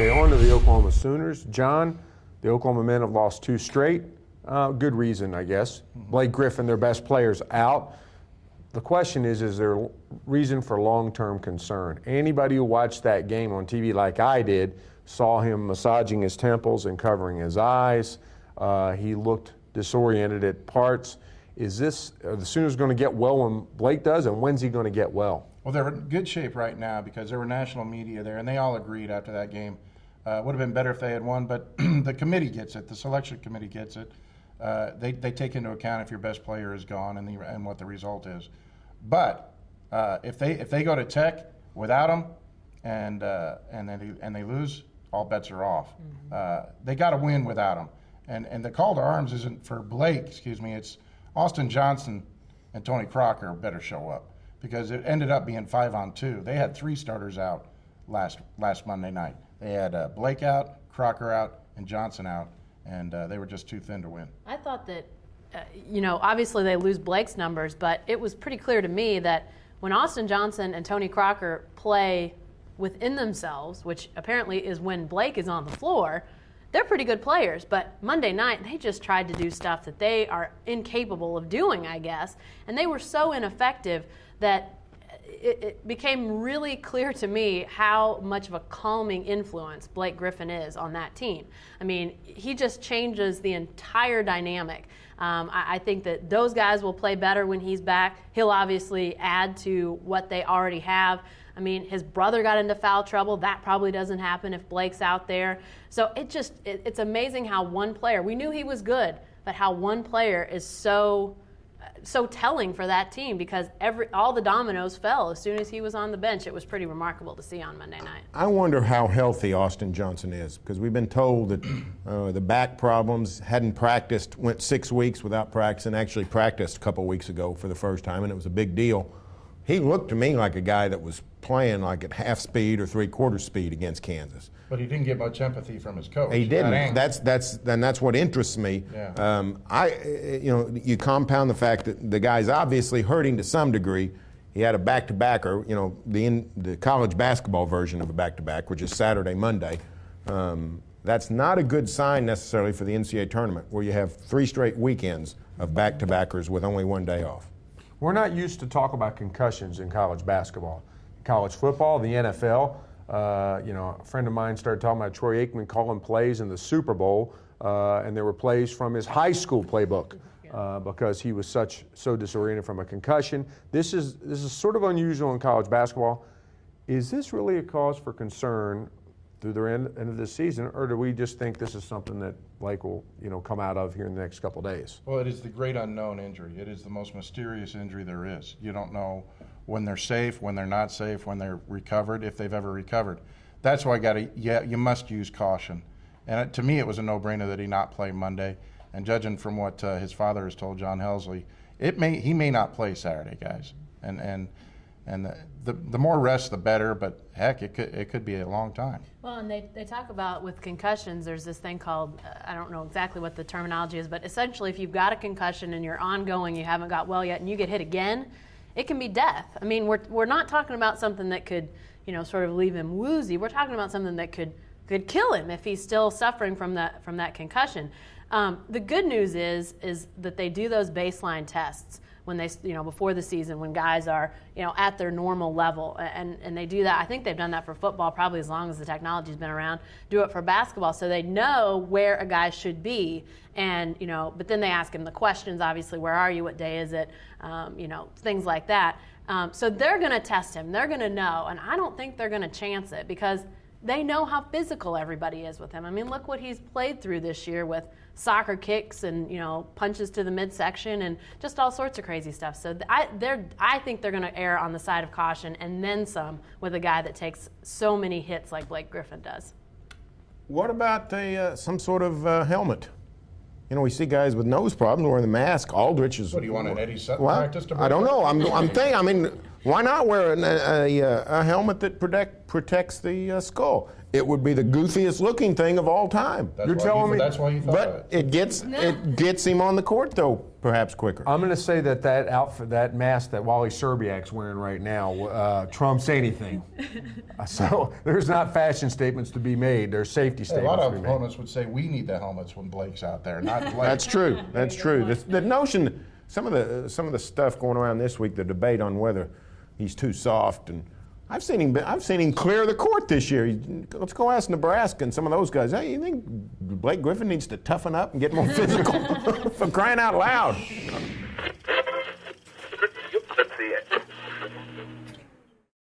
Okay, on to the Oklahoma Sooners. John, the Oklahoma men have lost 2 straight. Good reason, I guess. Blake Griffin, their best players, out. The question is there reason for long-term concern? Anybody who watched that game on TV like I did saw him massaging his temples and covering his eyes. He looked disoriented at parts. Are the Sooners going to get well when Blake does, and when's he going to get well? Well, they're in good shape right now because there were national media there, and they all agreed after that game. Would have been better if they had won, but the committee gets it. The selection committee gets it. They take into account if your best player is gone and what the result is. But if they go to Tech without him and they lose, all bets are off. They got to win without him. And the call to arms isn't for Blake. It's Austin Johnson and Tony Crocker better show up, because it ended up being 5-on-2. They had 3 starters out last Monday night. They had Blake out, Crocker out, and Johnson out, and they were just too thin to win. I thought that, obviously they lose Blake's numbers, but it was pretty clear to me that when Austin Johnson and Tony Crocker play within themselves, which apparently is when Blake is on the floor, they're pretty good players. But Monday night, they just tried to do stuff that they are incapable of doing, I guess, and they were so ineffective that it became really clear to me how much of a calming influence Blake Griffin is on that team. I mean, he just changes the entire dynamic. I think that those guys will play better when he's back. He'll obviously add to what they already have. I mean, his brother got into foul trouble. That probably doesn't happen if Blake's out there. So it's amazing how one player, we knew he was good, but how one player is so telling for that team, because all the dominoes fell as soon as he was on the bench. It was pretty remarkable to see on Monday night. I wonder how healthy Austin Johnson is, because we've been told that the back problems, hadn't practiced, went 6 weeks without practice, and actually practiced a couple weeks ago for the first time, and it was a big deal. He looked to me like a guy that was playing like at half speed or 3/4 speed against Kansas. But he didn't get much empathy from his coach. He didn't. That's what interests me. Yeah. You compound the fact that the guy's obviously hurting to some degree. He had a back-to-backer, the college basketball version of a back-to-back, which is Saturday, Monday. That's not a good sign necessarily for the NCAA tournament, where you have 3 straight weekends of back-to-backers with only 1 day off. We're not used to talk about concussions in college basketball. College football, the NFL, a friend of mine started talking about Troy Aikman calling plays in the Super Bowl, and there were plays from his high school playbook because he was so disoriented from a concussion. This is sort of unusual in college basketball. Is this really a cause for concern through the end of the season, or do we just think this is something that Blake will, come out of here in the next couple of days? Well, it is the great unknown injury. It is the most mysterious injury there is. You don't know when they're safe, when they're not safe, when they're recovered, if they've ever recovered. That's why you must use caution. And to me, it was a no-brainer that he not play Monday. And judging from what his father has told John Helsley, he may not play Saturday, guys. And the more rest, the better. But heck, it could be a long time. Well, and they talk about with concussions, there's this thing called, I don't know exactly what the terminology is, but essentially if you've got a concussion and you're ongoing, you haven't got well yet, and you get hit again, it can be death. I mean, we're not talking about something that could, sort of leave him woozy. We're talking about something that could kill him if he's still suffering from that concussion. The good news is that they do those baseline tests when they, before the season, when guys are, at their normal level, and they do that. I think they've done that for football probably as long as the technology's been around. Do it for basketball, so they know where a guy should be, and but then they ask him the questions. Obviously, where are you? What day is it? Things like that. So they're going to test him. They're going to know, and I don't think they're going to chance it because they know how physical everybody is with him. I mean, look what he's played through this year with soccer kicks and punches to the midsection and just all sorts of crazy stuff. So I think they're going to err on the side of caution and then some with a guy that takes so many hits like Blake Griffin does. What about some sort of helmet? We see guys with nose problems wearing the mask. Aldrich is. What do you want, an Eddie Sutton practice to? I don't know. I'm thinking. Why not wear a helmet that protects the skull? It would be the goofiest looking thing of all time. That's why you thought of it. But it gets him on the court though. perhaps quicker. I'm going to say that that outfit, that mask that Wally Serbiak's wearing right now, trumps anything. So there's not fashion statements to be made. There's safety A statements lot to of be made. opponents would say we need the helmets when Blake's out there, not Blake. That's true. That's true. The notion, some of the stuff going around this week, the debate on whether he's too soft, and I've seen him clear the court this year. Let's go ask Nebraska and some of those guys. Hey, you think Blake Griffin needs to toughen up and get more physical? For crying out loud!